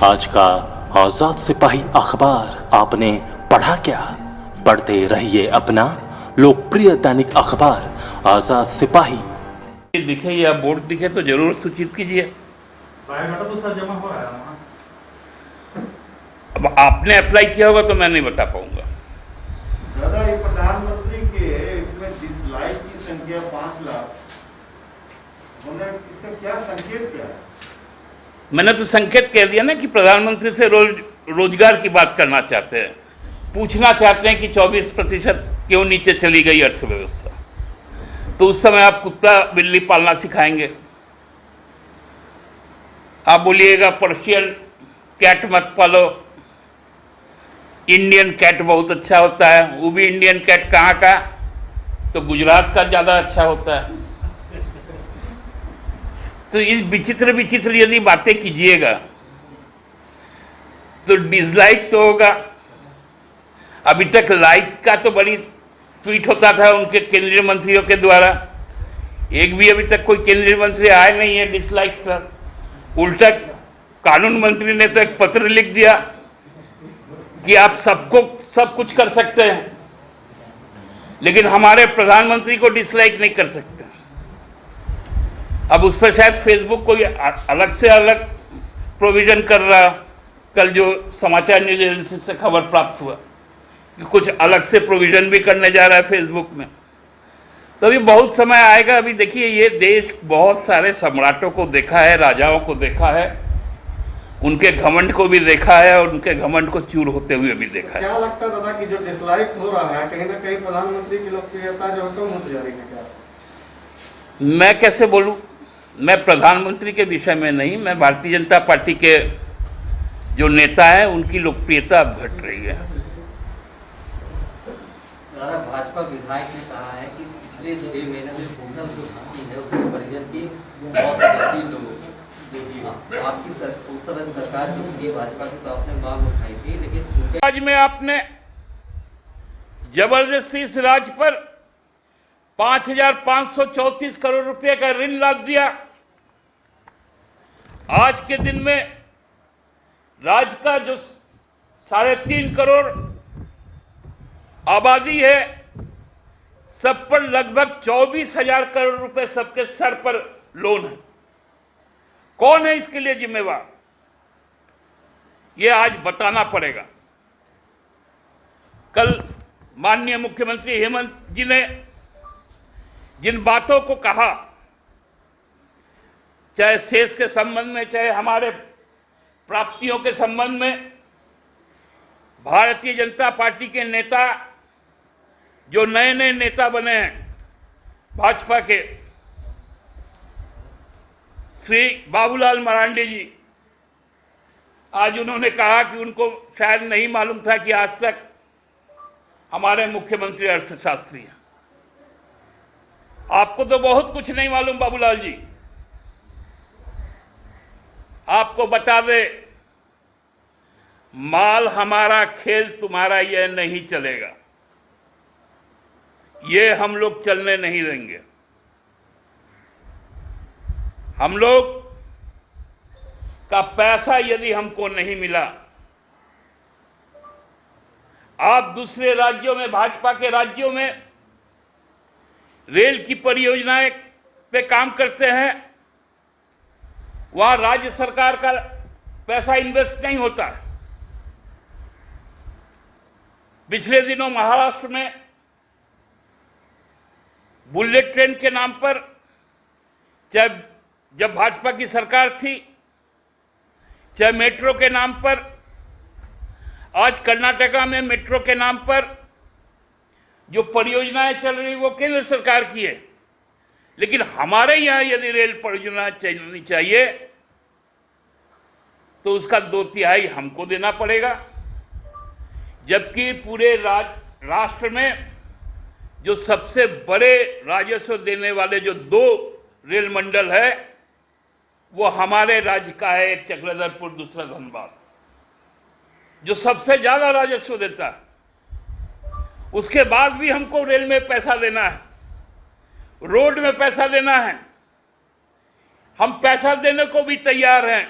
आज का आजाद सिपाही अखबार आपने पढ़ा क्या? पढ़ते रहिए अपना लोकप्रिय दैनिक अखबार आजाद सिपाही। दिखे या बोर्ड दिखे तो जरूर सूचित कीजिए। बायोडाटा तो सर जमा हो रहा है हमारा। अब आपने अप्लाई किया होगा तो मैं नहीं बता पाऊंगा। दादा ये प्रधानमंत्री के इसमें डिसलाइक की संख्या 5 लाख, इसका क्या संकेत क्या है? मैंने तो संकेत कह दिया ना कि प्रधानमंत्री से रोजगार की बात करना चाहते हैं, पूछना चाहते हैं कि 24% क्यों नीचे चली गई अर्थव्यवस्था। तो उस समय आप कुत्ता बिल्ली पालना सिखाएंगे। आप बोलिएगा पर्शियन कैट मत पालो, इंडियन कैट बहुत अच्छा होता है। वो भी इंडियन कैट कहाँ का? तो गुजरात का ज़्यादा अच्छा होता है। तो इस विचित्र यदि बातें कीजिएगा तो डिसलाइक तो होगा। अभी तक लाइक का तो बड़ी ट्वीट होता था उनके केंद्रीय मंत्रियों के द्वारा। एक भी अभी तक कोई केंद्रीय मंत्री आए नहीं है डिसलाइक पर। उल्टा कानून मंत्री ने तो एक पत्र लिख दिया कि आप सबको सब कुछ कर सकते हैं, लेकिन हमारे प्रधानमंत्री को डिसलाइक नहीं कर सकते। अब उस पर शायद फेसबुक कोई अलग से अलग प्रोविजन कर रहा। कल जो समाचार न्यूज एजेंसी से खबर प्राप्त हुआ कि कुछ अलग से प्रोविजन भी करने जा रहा है फेसबुक में। तो अभी बहुत समय आएगा। अभी देखिए, ये देश बहुत सारे सम्राटों को देखा है, राजाओं को देखा है, उनके घमंड को भी देखा है और उनके घमंड को चूर होते हुए भी देखा है। क्या लगता है दादा कि जो डिसलाइक हो रहा है कहीं ना कहीं प्रधानमंत्री की लोकप्रियता जो है कम होती जा रही है क्या? मैं कैसे बोलूं? मैं प्रधानमंत्री के विषय में नहीं, मैं भारतीय जनता पार्टी के जो नेता हैं उनकी लोकप्रियता अब घट रही है। भाजपा विधायक ने कहा है कि पिछले 6 महीने में भूखल जो घाटी है उसके परिजन की बहुत गंभीर लोग आपकी उस समय सरकार जो थी भाजपा की, तो आपने मांग उठाई थी, लेकिन आज में आपने जबरदस्ती इस राज्य पर 5,534 करोड़ रुपए का ऋण लाद दिया। आज के दिन में राज्य का जो 3.5 करोड़ आबादी है, सब पर लगभग 24,000 करोड़ रुपए सबके सर पर लोन है। कौन है इसके लिए जिम्मेवार? यह आज बताना पड़ेगा। कल माननीय मुख्यमंत्री हेमंत जी ने जिन बातों को कहा, चाहे शेष के संबंध में, चाहे हमारे प्राप्तियों के संबंध में, भारतीय जनता पार्टी के नेता जो नए नए नेता बने हैं भाजपा के, श्री बाबूलाल मरांडी जी, आज उन्होंने कहा कि उनको शायद नहीं मालूम था कि आज तक हमारे मुख्यमंत्री अर्थशास्त्री हैं। आपको तो बहुत कुछ नहीं मालूम बाबूलाल जी। आपको बता दे, माल हमारा खेल तुम्हारा यह नहीं चलेगा, ये हम लोग चलने नहीं देंगे। हम लोग का पैसा यदि हमको नहीं मिला, आप दूसरे राज्यों में, भाजपा के राज्यों में रेल की परियोजनाएं पे काम करते हैं, वहां राज्य सरकार का पैसा इन्वेस्ट नहीं होता है। पिछले दिनों महाराष्ट्र में बुलेट ट्रेन के नाम पर, चाहे जब भाजपा की सरकार थी, चाहे मेट्रो के नाम पर, आज कर्नाटका में मेट्रो के नाम पर जो परियोजनाएं चल रही वो केंद्र सरकार की है। लेकिन हमारे यहाँ यदि रेल परियोजना चलनी चाहिए तो उसका 2/3 हमको देना पड़ेगा, जबकि पूरे राष्ट्र में जो सबसे बड़े राजस्व देने वाले जो 2 रेल मंडल है वो हमारे राज्य का है, एक चक्रधरपुर, दूसरा धनबाद, जो सबसे ज्यादा राजस्व देता है। उसके बाद भी हमको रेल में पैसा देना है, रोड में पैसा देना है। हम पैसा देने को भी तैयार हैं,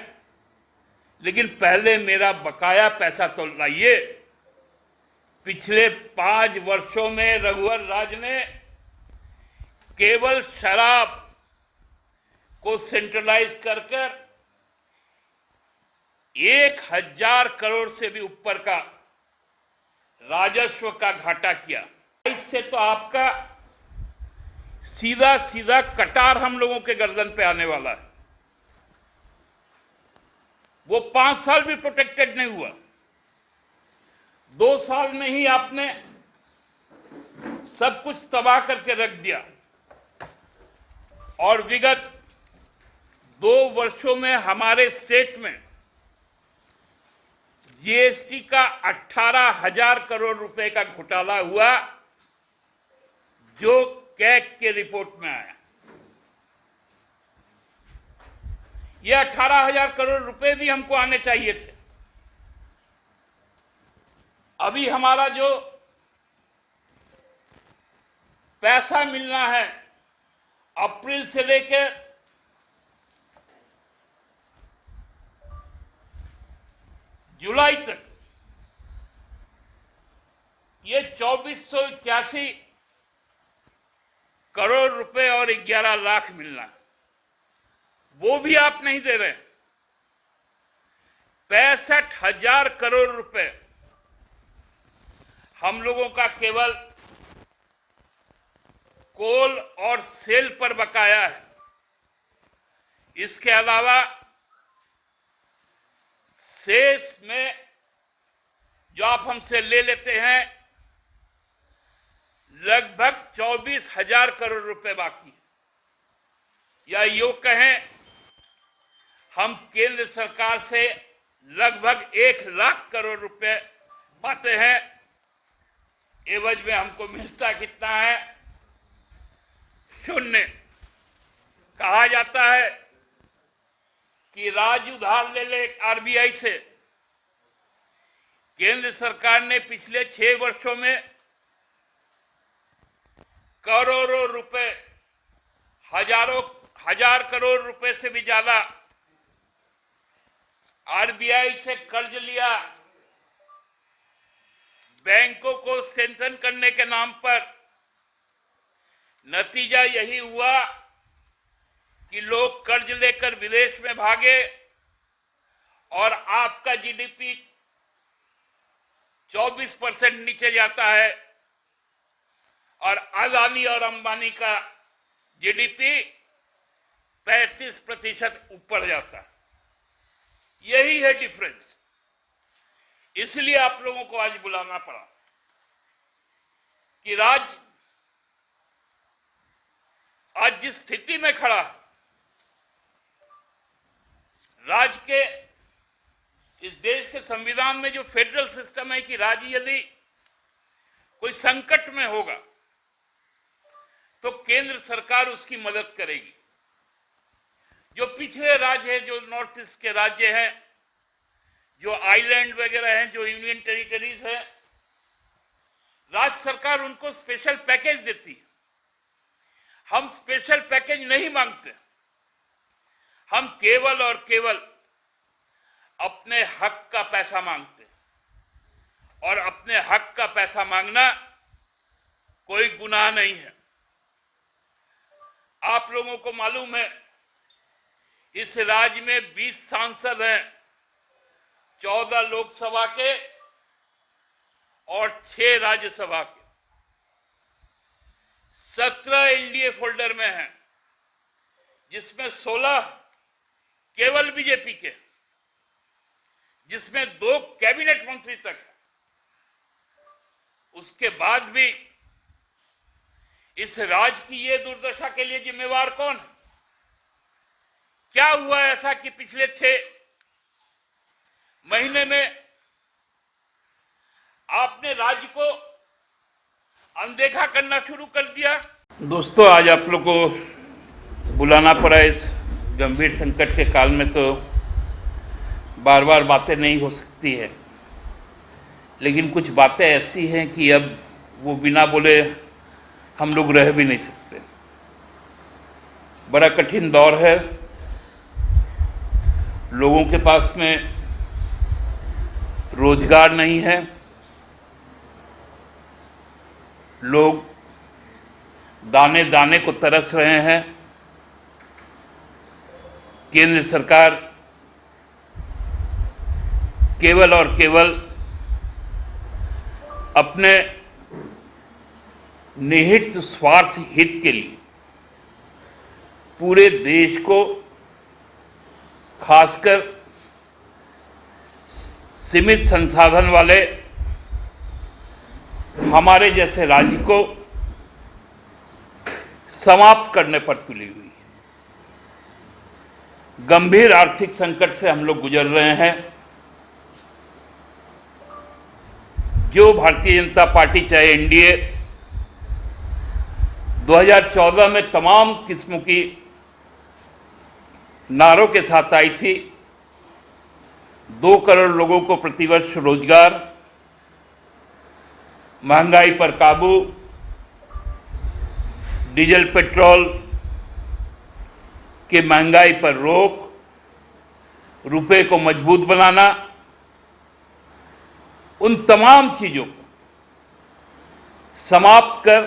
लेकिन पहले मेरा बकाया पैसा तो लाइए। पिछले 5 वर्षों में रघुवर राज ने केवल शराब को सेंट्रलाइज कर 1000 करोड़ से भी ऊपर का राजस्व का घाटा किया। इससे तो आपका सीधा सीधा कटार हम लोगों के गर्दन पे आने वाला है। वो 5 साल भी प्रोटेक्टेड नहीं हुआ। 2 साल में ही आपने सब कुछ तबाह करके रख दिया। और विगत 2 वर्षों में हमारे स्टेट में जीएसटी का 18,000 करोड़ रुपए का घोटाला हुआ, जो कैग के रिपोर्ट में आया। ये 18,000 करोड़ रुपए भी हमको आने चाहिए थे। अभी हमारा जो पैसा मिलना है अप्रैल से लेकर जुलाई तक, ये 2481 करोड़ रुपए और 11 लाख मिलना है, वो भी आप नहीं दे रहे। 65,000 करोड़ रुपए हम लोगों का केवल कोल और सेल पर बकाया है। इसके अलावा शेष में जो आप हमसे ले लेते हैं, लगभग 24,000 करोड़ रुपए बाकी है। या यूं कहें, हम केंद्र सरकार से लगभग 1 लाख करोड़ रुपए पाते हैं। एवज में हमको मिलता कितना है? 0। कहा जाता है कि राज्य उधार ले ले आरबीआई से। केंद्र सरकार ने पिछले 6 वर्षों में करोड़ों रुपए, हजार करोड़ रुपए से भी ज्यादा आरबीआई से कर्ज लिया। बैंकों को स्ट्रेंथन करने के नाम पर नतीजा यही हुआ कि लोग कर्ज लेकर विदेश में भागे और आपका जीडीपी 24% नीचे जाता है और अदानी और अंबानी का जीडीपी 35% ऊपर जाता है। यही है डिफरेंस। इसलिए आप लोगों को आज बुलाना पड़ा कि राज्य आज जिस स्थिति में खड़ा है, राज्य के इस देश के संविधान में जो फेडरल सिस्टम है कि राज्य यदि कोई संकट में होगा तो केंद्र सरकार उसकी मदद करेगी। जो पिछड़े राज्य है, जो नॉर्थ ईस्ट के राज्य हैं, जो आइलैंड वगैरह हैं, जो यूनियन टेरिटरीज हैं, राज्य सरकार उनको स्पेशल पैकेज देती है। हम स्पेशल पैकेज नहीं मांगते। हम केवल और केवल अपने हक का पैसा मांगते। और अपने हक का पैसा मांगना कोई गुनाह नहीं है। आप लोगों को मालूम है, इस राज्य में 20 सांसद हैं, 14 लोकसभा के और 6 राज्यसभा के। 17 एनडीए फोल्डर में हैं, जिसमें 16 केवल बीजेपी के, जिसमें 2 कैबिनेट मंत्री तक है। उसके बाद भी इस राज्य की ये दुर्दशा के लिए जिम्मेवार कौन है? क्या हुआ ऐसा कि पिछले 6 महीने में आपने राज्य को अनदेखा करना शुरू कर दिया? दोस्तों, आज आप लोग को बुलाना पड़ा इस गंभीर संकट के काल में, तो बार बार बातें नहीं हो सकती है, लेकिन कुछ बातें ऐसी हैं कि अब वो बिना बोले हम लोग रह भी नहीं सकते। बड़ा कठिन दौर है। लोगों के पास में रोजगार नहीं है, लोग दाने दाने को तरस रहे हैं। केंद्र सरकार केवल और केवल अपने निहित स्वार्थ हित के लिए पूरे देश को, खासकर सीमित संसाधन वाले हमारे जैसे राज्य को समाप्त करने पर तुली हुई है। गंभीर आर्थिक संकट से हम लोग गुजर रहे हैं। जो भारतीय जनता पार्टी चाहे एनडीए 2014 में तमाम किस्मों की नारों के साथ आई थी, 2 करोड़ लोगों को प्रतिवर्ष रोजगार, महंगाई पर काबू, डीजल पेट्रोल के महंगाई पर रोक, रुपए को मजबूत बनाना, उन तमाम चीजों को समाप्त कर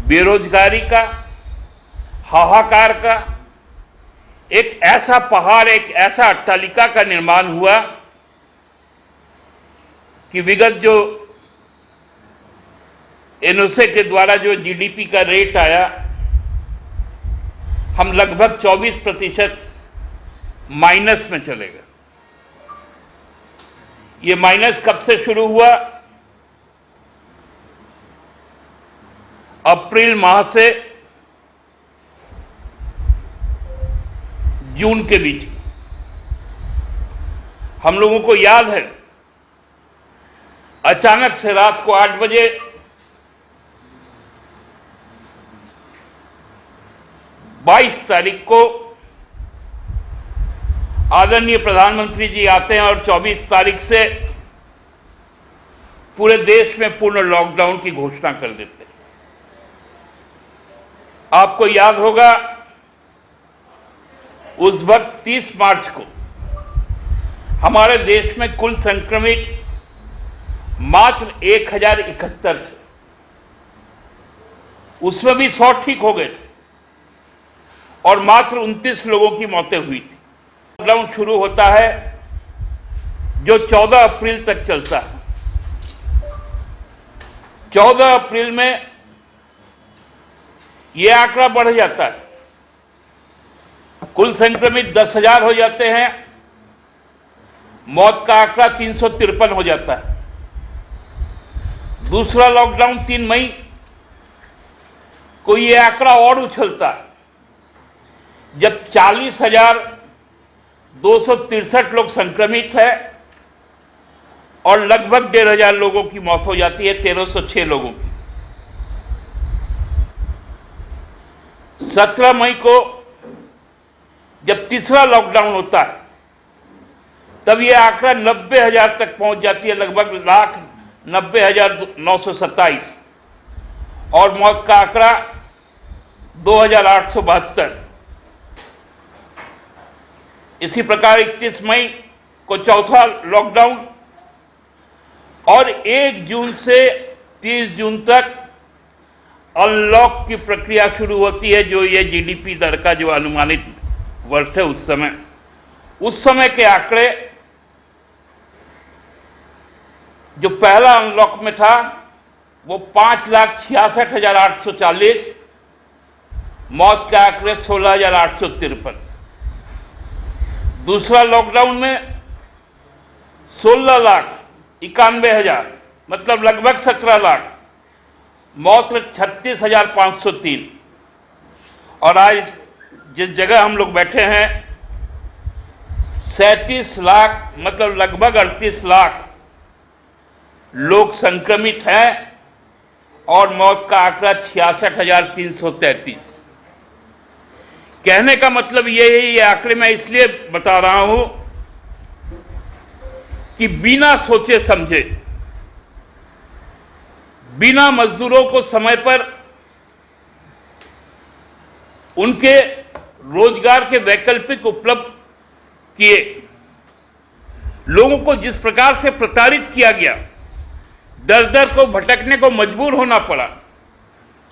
बेरोजगारी का, हाहाकार का एक ऐसा पहाड़, एक ऐसा अट्टालिका का निर्माण हुआ कि विगत जो एनओसे के द्वारा जो जीडीपी का रेट आया, हम लगभग 24% माइनस में चले गए। ये माइनस कब से शुरू हुआ? अप्रैल माह से जून के बीच। हम लोगों को याद है, अचानक से रात को 8 बजे बाईस तारीख को आदरणीय प्रधानमंत्री जी आते हैं और 24 तारीख से पूरे देश में पूर्ण लॉकडाउन की घोषणा कर देते हैं। आपको याद होगा, उस वक्त 30 मार्च को हमारे देश में कुल संक्रमित मात्र 1071 थे। उसमें भी 100 ठीक हो गए थे और मात्र 29 लोगों की मौतें हुई थी। लॉकडाउन शुरू होता है जो 14 अप्रैल तक चलता है। 14 अप्रैल में यह आंकड़ा बढ़ जाता है, कुल संक्रमित 10,000 हो जाते हैं, मौत का आंकड़ा 353 हो जाता है। दूसरा लॉकडाउन 3 मई को यह आंकड़ा और उछलता है, जब 40,263 लोग संक्रमित है और लगभग 1,500 लोगों की मौत हो जाती है, 1,306 लोगों की। 17 मई को जब तीसरा लॉकडाउन होता है, तब यह आंकड़ा 90,000 तक पहुंच जाती है, लगभग 1,90,927, और मौत का आंकड़ा 2,872। इसी प्रकार 31 मई को चौथा लॉकडाउन और 1 जून से 30 जून तक अनलॉक की प्रक्रिया शुरू होती है, जो ये जीडीपी दर का जो अनुमानित वर्ष है उस समय के आंकड़े जो पहला अनलॉक में था वो 5,66,840, मौत के आंकड़े 16,853। दूसरा लॉकडाउन में 16,91,000, मतलब लगभग 17 लाख, मौत 36,503। और आज जिस जगह हम लोग बैठे हैं 37 लाख, मतलब लगभग 38 लाख लोग संक्रमित हैं और मौत का आंकड़ा 66,333। कहने का मतलब ये है, ये आंकड़े मैं इसलिए बता रहा हूं कि बिना सोचे समझे, बिना मजदूरों को समय पर उनके रोजगार के वैकल्पिक उपलब्ध किए, लोगों को जिस प्रकार से प्रताड़ित किया गया, दर दर को भटकने को मजबूर होना पड़ा,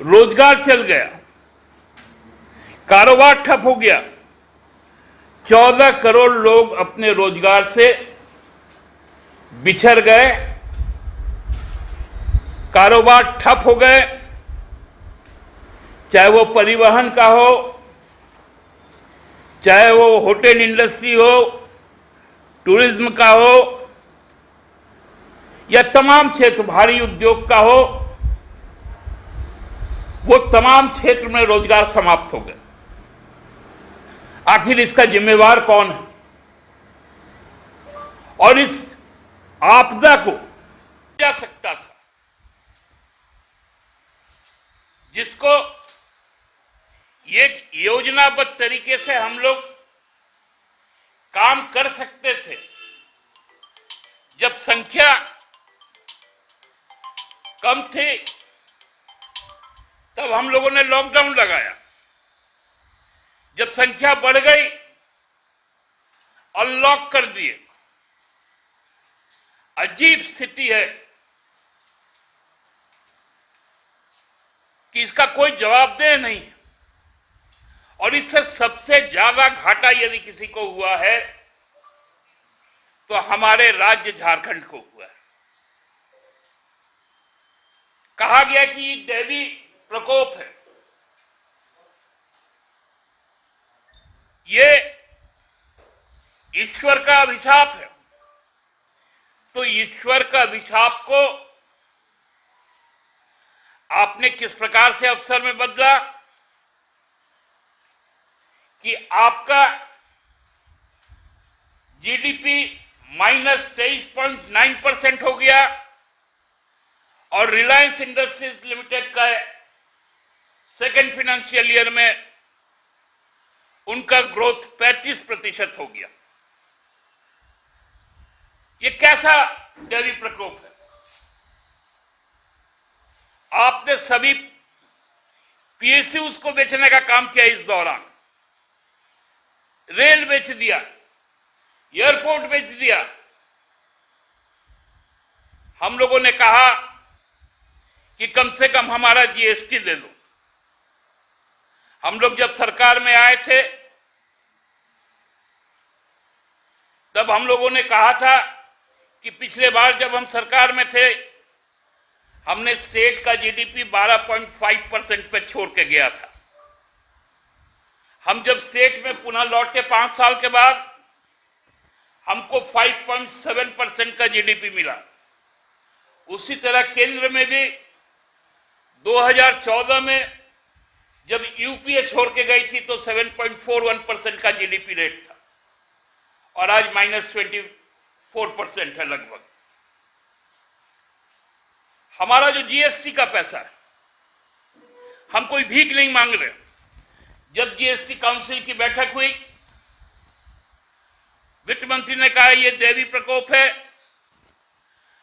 रोजगार चल गया, कारोबार ठप हो गया, 14 करोड़ लोग अपने रोजगार से बिछड़ गए, कारोबार ठप हो गए, चाहे वो परिवहन का हो, चाहे वो होटल इंडस्ट्री हो, टूरिज्म का हो, या तमाम क्षेत्र भारी उद्योग का हो, वो तमाम क्षेत्र में रोजगार समाप्त हो गए। आखिर इसका जिम्मेवार कौन है? और इस आपदा को जा सकता था, जिसको एक योजनाबद्ध तरीके से हम लोग काम कर सकते थे। जब संख्या कम थी तब हम लोगों ने लॉकडाउन लगाया, जब संख्या बढ़ गई अनलॉक कर दिए। अजीब स्थिति है कि इसका कोई जवाबदेह नहीं है, और इससे सबसे ज्यादा घाटा यदि किसी को हुआ है तो हमारे राज्य झारखंड को हुआ है। कहा गया कि ये दैवी प्रकोप है, ये ईश्वर का अभिशाप है। तो ईश्वर का अभिशाप को आपने किस प्रकार से अवसर में बदला कि आपका जीडीपी -23.9% हो गया और रिलायंस इंडस्ट्रीज लिमिटेड का सेकेंड फाइनेंशियल ईयर में उनका ग्रोथ 35% हो गया। ये कैसा दैवी प्रकोप है? आपने सभी पीएसयूज को बेचने का काम किया, इस दौरान रेल बेच दिया, एयरपोर्ट बेच दिया। हम लोगों ने कहा कि कम से कम हमारा जीएसटी दे दो। हम लोग जब सरकार में आए थे तब हम लोगों ने कहा था कि पिछले बार जब हम सरकार में थे हमने स्टेट का जीडीपी 12.5% पे छोड़ के गया था। हम जब स्टेट में पुनः लौटे 5 साल के बाद हमको 5.7% का जीडीपी मिला। उसी तरह केंद्र में भी 2014 में जब यूपीए छोड़ के गई थी तो 7.41% का जीडीपी रेट था और आज -24% है लगभग। हमारा जो जीएसटी का पैसा है, हम कोई भीख नहीं मांग रहे। जब जीएसटी काउंसिल की बैठक हुई, वित्त मंत्री ने कहा यह दैवी प्रकोप है,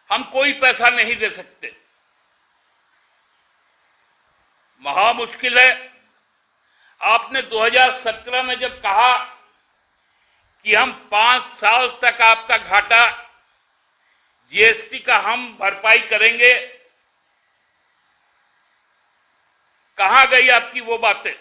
हम कोई पैसा नहीं दे सकते। महा मुश्किल है। आपने 2017 में जब कहा कि हम 5 साल तक आपका घाटा जीएसटी का हम भरपाई करेंगे, कहां गई आपकी वो बातें?